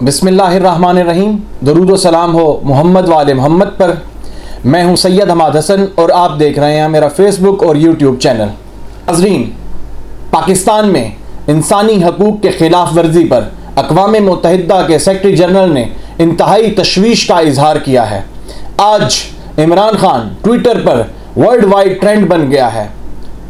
बिस्मिल्लाहिर्रहमानिर्रहीम। दरूद व सलाम हो मोहम्मद वाले मोहम्मद पर। मैं हूं सैयद हमाद हसन और आप देख रहे हैं मेरा फेसबुक और यूट्यूब चैनल। नाज़रीन, पाकिस्तान में इंसानी हकूक़ के ख़िलाफ़ वर्जी पर अक़वाम मुत्तहिदा के सेक्रेटरी जनरल ने इंतहाई तशवीश का इजहार किया है। आज इमरान खान ट्विटर पर वर्ल्ड वाइड ट्रेंड बन गया है।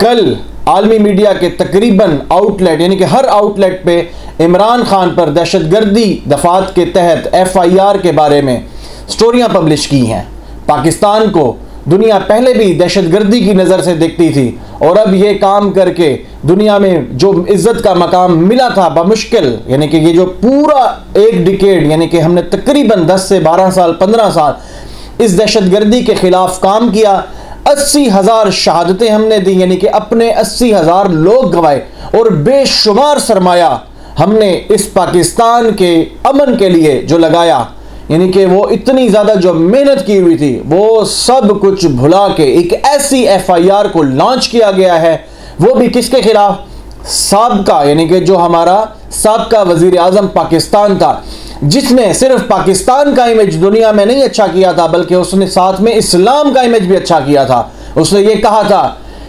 कल आलमी मीडिया के तकरीबन आउटलेट यानी कि हर आउटलेट पे इमरान खान पर दहशतगर्दी दफात के तहत FIR के बारे में स्टोरियां पब्लिश की हैं। पाकिस्तान को दुनिया पहले भी दहशतगर्दी की नज़र से देखती थी और अब ये काम करके दुनिया में जो इज़्ज़त का मकाम मिला था बमुश्किल, यानी कि ये जो पूरा एक डिकेड यानी कि हमने तकरीबन 10 से 12 साल 15 साल इस दहशतगर्दी के ख़िलाफ़ काम किया। 80,000 शहादतें हमने दी, यानी कि अपने 80,000 लोग गंवाए और बेशुमार सरमाया हमने इस पाकिस्तान के अमन के लिए जो लगाया, यानी कि वो इतनी ज़्यादा जो मेहनत की हुई थी वो सब कुछ भुला के एक ऐसी FIR को लॉन्च किया गया है। वो भी किसके खिलाफ? साबका यानी कि जो हमारा साबका वज़ीर आज़म पाकिस्तान था, जिसने सिर्फ पाकिस्तान का इमेज दुनिया में नहीं अच्छा किया था बल्कि उसने साथ में इस्लाम का इमेज भी अच्छा किया था। उसने ये कहा था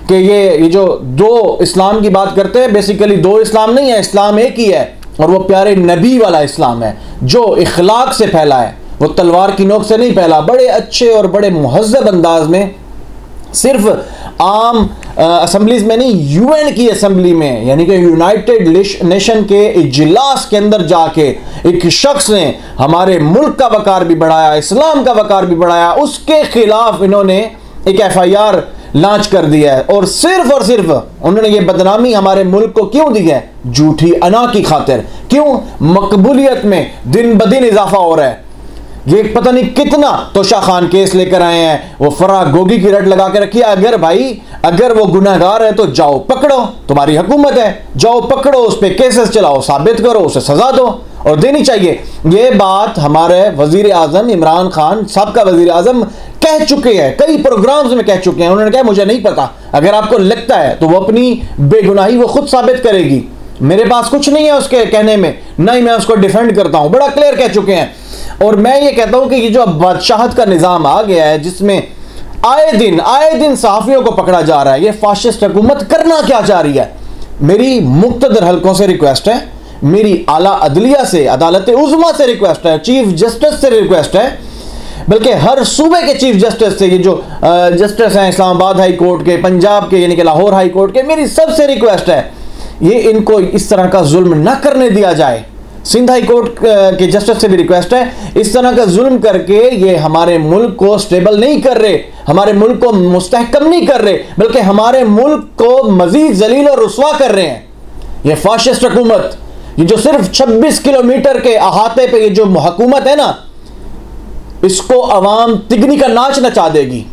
कि ये जो दो इस्लाम की बात करते हैं, बेसिकली दो इस्लाम नहीं है, इस्लाम एक ही है और वो प्यारे नबी वाला इस्लाम है जो इखलाक से फैला है, वो तलवार की नोक से नहीं फैला। बड़े अच्छे और बड़े मुहज़्ज़ब अंदाज में, सिर्फ आम असम्बलीज में नहीं, UN की असम्बली में यानी कि यूनाइटेड नेशन के इजलास के अंदर जाके एक शख्स ने हमारे मुल्क का वकार भी बढ़ाया, इस्लाम का वकार भी बढ़ाया। उसके खिलाफ इन्होंने एक FIR लॉन्च कर दिया है और सिर्फ उन्होंने ये बदनामी हमारे मुल्क को क्यों दी है? झूठी अना की खातिर। क्यों? मकबूलियत में दिन ब दिन इजाफा हो रहा है। ये पता नहीं कितना तोशा खान केस लेकर आए हैं, वो फराह गोगी की रट लगा के रखी है। अगर भाई अगर वो गुनहगार है तो जाओ पकड़ो, तुम्हारी हुकूमत है, जाओ पकड़ो, उस पर केसेस चलाओ, साबित करो, उसे सजा दो और देनी चाहिए। ये बात हमारे वजीर आजम इमरान खान साहब का वजीर आजम कह चुके हैं, कई प्रोग्राम्स में कह चुके हैं। उन्होंने कहा मुझे नहीं पता, अगर आपको लगता है तो वो अपनी बेगुनाही वो खुद साबित करेगी। मेरे पास कुछ नहीं है उसके कहने में, ना ही मैं उसको डिफेंड करता हूं, बड़ा क्लियर कह चुके हैं। और मैं ये कहता हूं कि ये जो अब बादशाहत का निज़ाम आ गया है जिसमें आए दिन सहाफ़ियों को पकड़ा जा रहा है, ये फाशिस्ट हुकूमत करना क्या चाह रही है? मेरी मुक़्तदर हलकों से रिक्वेस्ट है, मेरी आला अदलिया से, अदालत उज़्मा से रिक्वेस्ट है, चीफ जस्टिस से रिक्वेस्ट है, बल्कि हर सूबे के चीफ जस्टिस से, ये जो जस्टिस हैं इस्लामाबाद हाई कोर्ट के, पंजाब के यानी कि लाहौर हाई कोर्ट के, मेरी सबसे रिक्वेस्ट है ये इनको इस तरह का जुल्म ना करने दिया जाए। सिंध हाई कोर्ट के जस्टिस से भी रिक्वेस्ट है, इस तरह का जुल्म करके ये हमारे मुल्क को स्टेबल नहीं कर रहे, हमारे मुल्क को मुस्तहकम नहीं कर रहे, बल्कि हमारे मुल्क को मजीद जलील और रुस्वा कर रहे हैं। ये फाशिस्ट हुकूमत, ये जो सिर्फ 26 किलोमीटर के अहाते पे ये जो हुकूमत है ना, इसको अवाम तिगनी का नाच नचा देगी।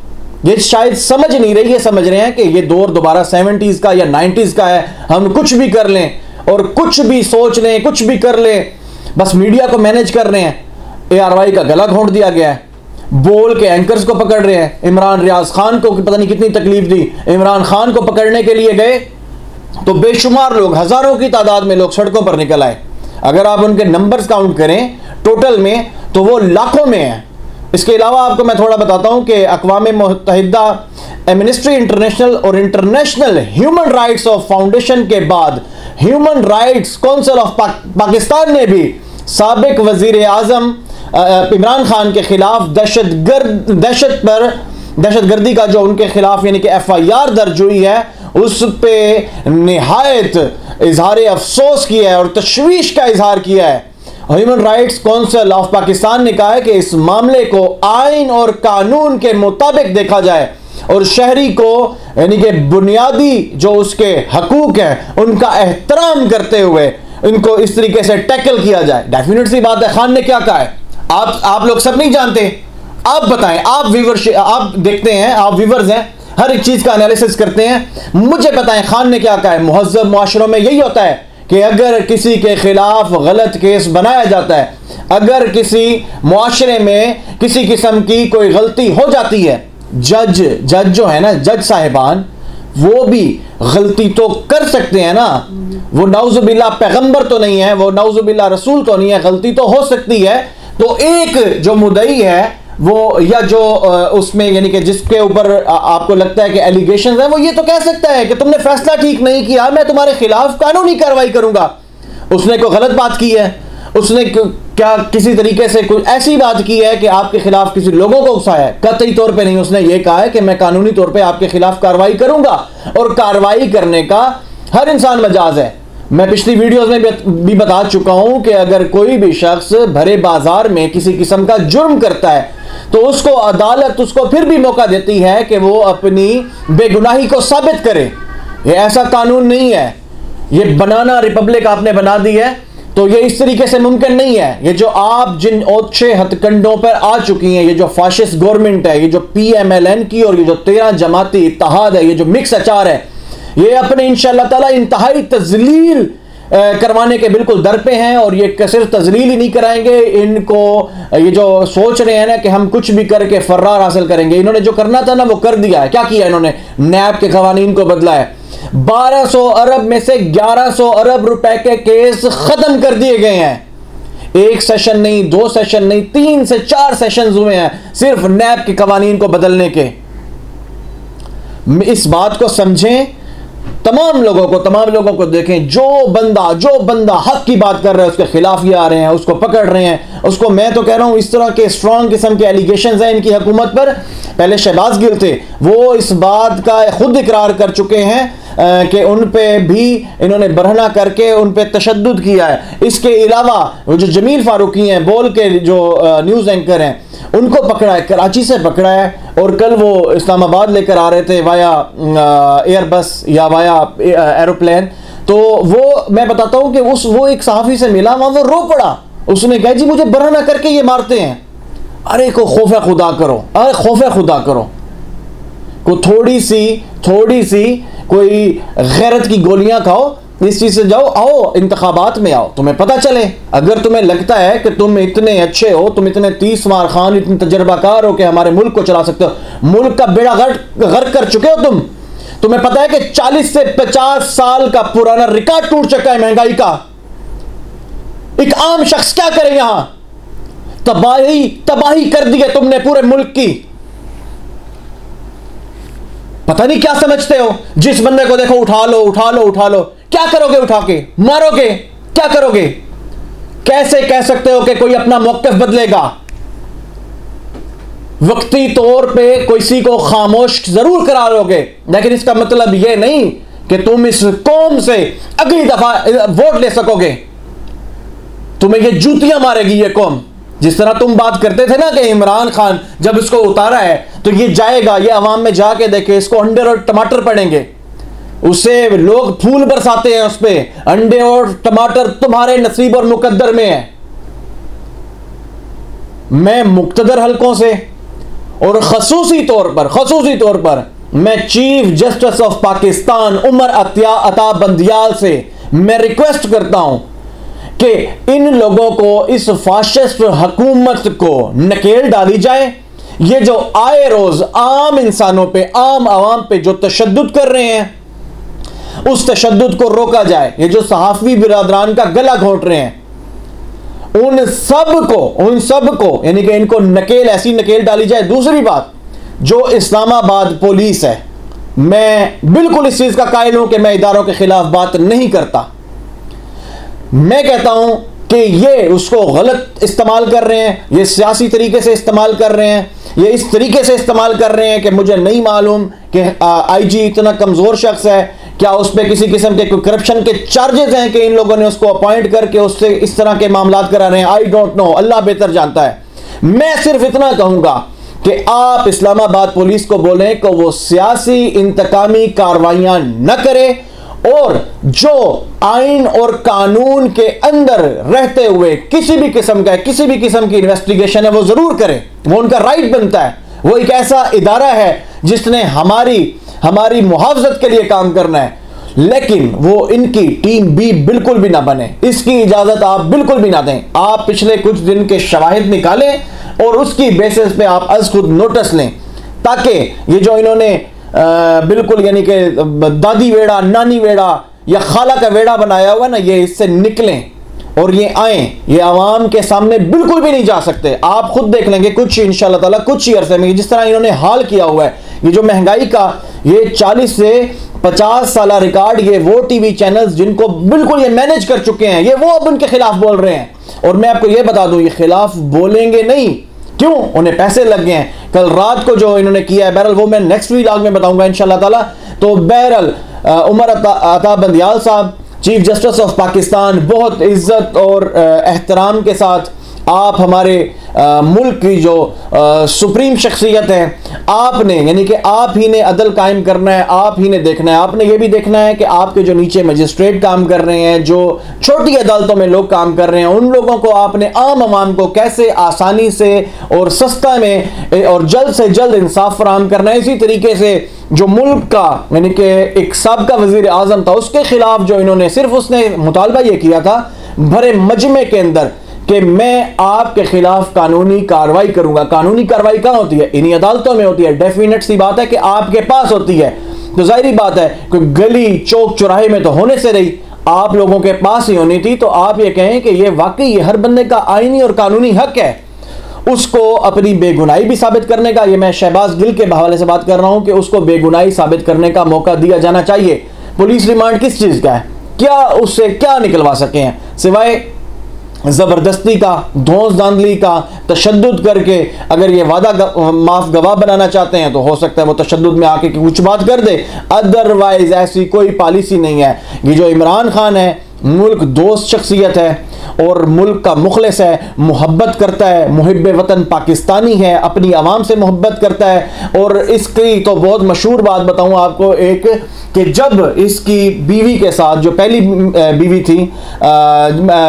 ये शायद समझ नहीं रही, ये समझ रहे हैं कि ये दौर दोबारा 70s का या 90s का है, हम कुछ भी कर लें और कुछ भी सोच लें, कुछ भी कर लें, बस मीडिया को मैनेज कर रहे हैं। ARY का गला घोंट दिया गया है, बोल के एंकर्स को पकड़ रहे हैं। इमरान रियाज खान को पता नहीं कितनी तकलीफ दी, इमरान खान को पकड़ने के लिए गए तो बेशुमार लोग, हजारों की तादाद में लोग सड़कों पर निकल आए। अगर आप उनके नंबर्स काउंट करें टोटल में तो वो लाखों में हैं। इसके अलावा आपको मैं थोड़ा बताता हूं कि अक़वाम मुत्तहिदा, एमनेस्टी इंटरनेशनल और international human rights of foundation के बाद human rights council of Pakistan ने भी साबिक वजीर आज़म इमरान खान के खिलाफ दहशतगर्दी का जो उनके खिलाफ यानी कि FIR दर्ज हुई है उस पे निहायत इजहार अफसोस किया है और तशवीश का इजहार किया है। Human rights council of Pakistan ने कहा है कि इस मामले को आइन और कानून के मुताबिक देखा जाए और शहरी को यानी कि बुनियादी जो उसके हकूक हैं उनका एहतराम करते हुए इनको इस तरीके से टैकल किया जाए। डेफिनेट सी बात है, खान ने क्या कहा है आप लोग सब नहीं जानते। आप बताएं, आप व्यूअरशिप, आप देखते हैं, आप व्यूअर्स हैं, हर एक चीज का एनालिसिस करते हैं, मुझे बताएं खान ने क्या कहा है। मुहज़्ज़ब मुआशरों में यही होता है कि अगर किसी के खिलाफ गलत केस बनाया जाता है, अगर किसी मुआशरे में किसी किस्म की कोई गलती हो जाती है, जज जो है ना, जज साहिबान वो भी गलती तो कर सकते हैं ना, वो नाउजुबिल्ला पैगंबर तो नहीं है, वो नाउजुबिल्ला रसूल तो नहीं है, गलती तो हो सकती है। तो एक जो मुद्दई है वो, या जो उसमें यानी कि जिसके ऊपर आपको लगता है कि एलिगेशंस है, वो ये तो कह सकता है कि तुमने फैसला ठीक नहीं किया, मैं तुम्हारे खिलाफ कानूनी कार्रवाई करूंगा। उसने कोई गलत बात की है, उसने क्या किसी तरीके से कोई ऐसी बात की है कि आपके खिलाफ किसी लोगों को उकसाया है? कतई तौर पे नहीं। उसने ये कहा है कि मैं कानूनी तौर पे आपके खिलाफ कार्रवाई करूंगा, और कार्रवाई करने का हर इंसान मजाज है। मैं पिछली वीडियोस में भी बता चुका हूं कि अगर कोई भी शख्स भरे बाजार में किसी किस्म का जुर्म करता है तो उसको अदालत उसको फिर भी मौका देती है कि वो अपनी बेगुनाही को साबित करे। ये ऐसा कानून नहीं है, ये बनाना रिपब्लिक आपने बना दी है, तो ये इस तरीके से मुमकिन नहीं है। ये जो आप जिन ओछे हथकंडों पर आ चुकी हैं, ये जो फाशिस्ट गवर्नमेंट है, ये जो PMLN की और ये जो 13 जमाती इत्तेहाद है, ये जो मिक्स अचार है, ये अपने इंशाअल्लाह ताला इंतहाई तजलील करवाने के बिल्कुल दर पे हैं। और ये सिर्फ तजलील ही नहीं कराएंगे, इनको ये जो सोच रहे हैं ना कि हम कुछ भी करके फर्रार हासिल करेंगे, इन्होंने जो करना था ना वो कर दिया है। क्या किया इन्होंने? नैब के कवानीन को बदला है। 1200 अरब में से 1100 अरब रुपए के केस खत्म कर दिए गए हैं। एक सेशन नहीं, 2 सेशन नहीं, 3 से 4 सेशन हुए हैं सिर्फ नैब के कवानीन को बदलने के। इस बात को समझें, तमाम लोगों को देखें, जो बंदा हक की बात कर रहा है उसके खिलाफ ये आ रहे हैं, उसको पकड़ रहे हैं, उसको। मैं तो कह रहा हूं इस तरह के स्ट्रॉन्ग किस्म के एलिगेशंस हैं इनकी हुकूमत पर। पहले शहबाज गिल थे, वो इस बात का खुद इकरार कर चुके हैं कि उन पे भी इन्होंने बरहना करके उन पे तशद्दुद किया है। इसके अलावा वो जो जमील फारूकी हैं, बोल के जो न्यूज़ एंकर हैं, उनको पकड़ा है, कराची से पकड़ा है, और कल वो इस्लामाबाद लेकर आ रहे थे वाया एयरबस या वाया एरोप्लेन। तो वो मैं बताता हूं कि वो एक सहाफ़ी से मिला, वहां वो रो पड़ा। उसने कहा जी मुझे बरहना करके ये मारते हैं। अरे को खौफ खुदा करो, अरे खौफ खुदा करो, को थोड़ी सी कोई गैरत की गोलियां खाओ, इस चीज से जाओ, आओ इंतखाबात में आओ, तुम्हें पता चले। अगर तुम्हें लगता है कि तुम इतने अच्छे हो, तुम इतने 30 मार खान, इतने तजर्बाकार हो कि हमारे मुल्क को चला सकते हो, मुल्क का बेड़ा गर्क कर चुके हो तुम्हें पता है कि 40 से 50 साल का पुराना रिकॉर्ड टूट चुका है महंगाई का। एक आम शख्स क्या करे? यहां तबाही कर दी है तुमने पूरे मुल्क की। पता नहीं क्या समझते हो? जिस बंदे को देखो उठा लो। क्या करोगे? उठा के मारोगे? क्या करोगे? कैसे कह सकते हो कि कोई अपना मौक़िफ़ बदलेगा? वक्ती तौर पे किसी को खामोश जरूर करा लोगे, लेकिन इसका मतलब यह नहीं कि तुम इस कौम से अगली दफा वोट ले सकोगे। तुम्हें ये जूतियां मारेगी ये कौम। जिस तरह तुम बात करते थे ना कि इमरान खान जब इसको उतारा है तो ये जाएगा, ये अवाम में जाके देखे, इसको अंडे और टमाटर पड़ेंगे, उससे लोग फूल बरसाते हैं उस पे। अंडे और टमाटर तुम्हारे नसीब और मुकद्दर में है। मैं मुक्तदर हलकों से और खसूसी तौर पर मैं chief justice of Pakistan Umar Ata Bandial से मैं रिक्वेस्ट करता हूं कि इन लोगों को, इस फाशिस्ट हुकूमत को नकेल डाली जाए। ये जो आए रोज आम इंसानों पे, आम आवाम पे जो तशद्दुद कर रहे हैं, उस तशद्दुद को रोका जाए। ये जो सहाफ़ी बिरादरान का गला घोंट रहे हैं, उन सब को यानी कि इनको ऐसी नकेल डाली जाए। दूसरी बात, जो इस्लामाबाद पुलिस है, मैं बिल्कुल इस चीज का कायल हूं कि मैं इदारों के खिलाफ बात नहीं करता। मैं कहता हूं कि ये उसको गलत इस्तेमाल कर रहे हैं, ये सियासी तरीके से इस्तेमाल कर रहे हैं, ये इस तरीके से इस्तेमाल कर रहे हैं कि मुझे नहीं मालूम कि IG इतना कमज़ोर शख्स है, क्या उस पर किसी किस्म के करप्शन के चार्जेस हैं कि इन लोगों ने उसको अपॉइंट करके उससे इस तरह के मामलात करा रहे हैं। आई डोंट नो, अल्लाह बेहतर जानता है। मैं सिर्फ इतना कहूँगा कि आप इस्लामाबाद पुलिस को बोलें कि वो सियासी इंतकामी कार्रवाइयाँ न करे, और जो आइन और कानून के अंदर रहते हुए किसी भी किस्म की इन्वेस्टिगेशन है वो जरूर करें। वो उनका राइट बनता है। वो एक ऐसा इदारा है जिसने हमारी मुहाफ़ज़त के लिए काम करना है, लेकिन वो इनकी टीम बी बिल्कुल भी ना बने। इसकी इजाज़त आप बिल्कुल भी ना दें। आप पिछले कुछ दिन के शवाहिद निकालें और उसकी बेसिस पे आप अज़ खुद नोटिस लें, ताकि ये जो इन्होंने बिल्कुल यानी कि दादी वेड़ा नानी वेड़ा या खाला का वेड़ा बनाया हुआ ना, ये इससे निकलें और ये आए, ये आवाम के सामने बिल्कुल भी नहीं जा सकते। आप खुद देख लेंगे कुछ इंशाल्लाह ताला कुछ ही अरसे में जिस तरह इन्होंने हाल किया हुआ है, ये जो महंगाई का ये 40 से 50 साल रिकॉर्ड, ये वो टीवी चैनल्स जिनको बिल्कुल ये मैनेज कर चुके हैं, ये वो अब उनके खिलाफ बोल रहे हैं। और मैं आपको ये बता दूं, ये खिलाफ बोलेंगे नहीं, क्यों? उन्हें पैसे लग गए हैं। कल रात को जो इन्होंने किया है, बहरहाल वो मैं नेक्स्ट व्लॉग में बताऊंगा इंशाल्लाह ताला। तो बहरहाल उमर अता बंदियाल साहब, चीफ जस्टिस ऑफ पाकिस्तान, बहुत इज्जत और एहतराम के साथ आप हमारे मुल्क की जो सुप्रीम शख्सियत है, आपने यानी कि आप ही ने अदल कायम करना है, आप ही ने देखना है। आपने ये भी देखना है कि आपके जो नीचे मजिस्ट्रेट काम कर रहे हैं, जो छोटी अदालतों में लोग काम कर रहे हैं, उन लोगों को आपने आम आवाम को कैसे आसानी से और सस्ता में और जल्द से जल्द इंसाफ फराहम करना है। इसी तरीके से जो मुल्क का यानी कि एक साबका वजीर आजम था, उसके खिलाफ जो इन्होंने सिर्फ उसने मुतालबा ये किया था भरे मजमे के अंदर कि मैं आपके खिलाफ कानूनी कार्रवाई करूंगा। कानूनी कार्रवाई कहां होती है? इन्हीं अदालतों में होती है। डेफिनेट सी बात है कि आपके पास होती है, तो जाहिर बात है कि गली चौक चौराहे में तो होने से रही, आप लोगों के पास ही होनी थी। तो आप ये कहें कि ये वाकई ये हर बंदे का आईनी और कानूनी हक है उसको अपनी बेगुनाही भी साबित करने का। ये मैं शहबाज गिल के हवाले से बात कर रहा हूं कि उसको बेगुनाही साबित करने का मौका दिया जाना चाहिए। पुलिस रिमांड किस चीज का है? क्या उससे क्या निकलवा सके हैं सिवाय जबरदस्ती का, धौंस धांधली का, तशद्दुद करके। अगर ये वादा माफ गवाह बनाना चाहते हैं तो हो सकता है वो तशद्दुद में आके कुछ बात कर दे, अदरवाइज ऐसी कोई पॉलिसी नहीं है। ये जो इमरान खान है, मुल्क दोस्त शख्सियत है और मुल्क का मुखलिस है, मोहब्बत करता है, मुहिब वतन पाकिस्तानी है, अपनी आवाम से मोहब्बत करता है। और इसकी तो बहुत मशहूर बात बताऊं आपको एक, कि जब इसकी बीवी के साथ, जो पहली बीवी थी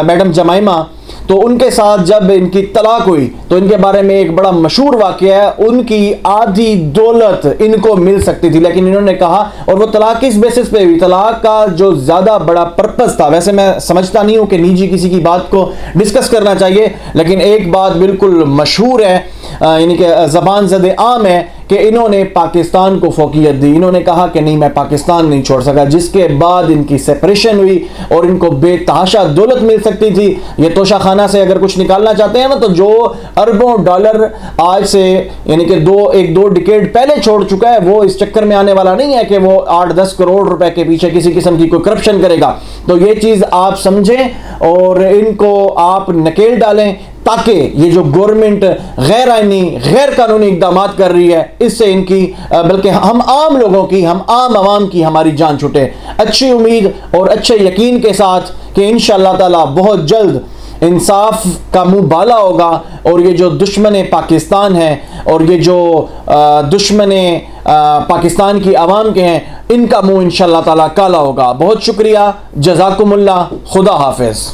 मैडम जमाइमा, तो उनके साथ जब इनकी तलाक हुई तो इनके बारे में एक बड़ा मशहूर वाकया है, उनकी आधी दौलत इनको मिल सकती थी, लेकिन इन्होंने कहा, और वो तलाक किस बेसिस पे हुई? तलाक का जो ज्यादा बड़ा पर्पस था, वैसे मैं समझता नहीं हूं कि निजी किसी की बात को डिस्कस करना चाहिए, लेकिन एक बात बिल्कुल मशहूर है, यानी कि ज़बान ज़द आम है कि इन्होंने पाकिस्तान को फोकियत दी। इन्होंने कहा कि नहीं, मैं पाकिस्तान नहीं छोड़ सका, जिसके बाद इनकी सेपरेशन हुई और इनको बेतहाशा दौलत मिल सकती थी। ये तोशा खाना से अगर कुछ निकालना चाहते हैं ना, तो जो अरबों डॉलर आज से यानी कि एक दो डिकेड पहले छोड़ चुका है, वो इस चक्कर में आने वाला नहीं है कि वो 8-10 करोड़ रुपए के पीछे किसी किस्म की कोई करप्शन करेगा। तो ये चीज़ आप समझें और इनको आप नकेल डालें, ताकि ये जो गवर्नमेंट गैर आईनी गैर कानूनी इकदाम कर रही है, इससे इनकी बल्कि हम आम लोगों की, हम आम आवाम की हमारी जान छूटे। अच्छी उम्मीद और अच्छे यकीन के साथ कि इंशाअल्लाह ताला बहुत जल्द इंसाफ का मुंह बाला होगा और ये जो दुश्मन पाकिस्तान है और ये जो दुश्मन पाकिस्तान की आवाम के हैं, इनका मुंह इंशाअल्लाह ताला काला होगा। बहुत शुक्रिया, जज़ाकुमुल्लाह, खुदा हाफिज़।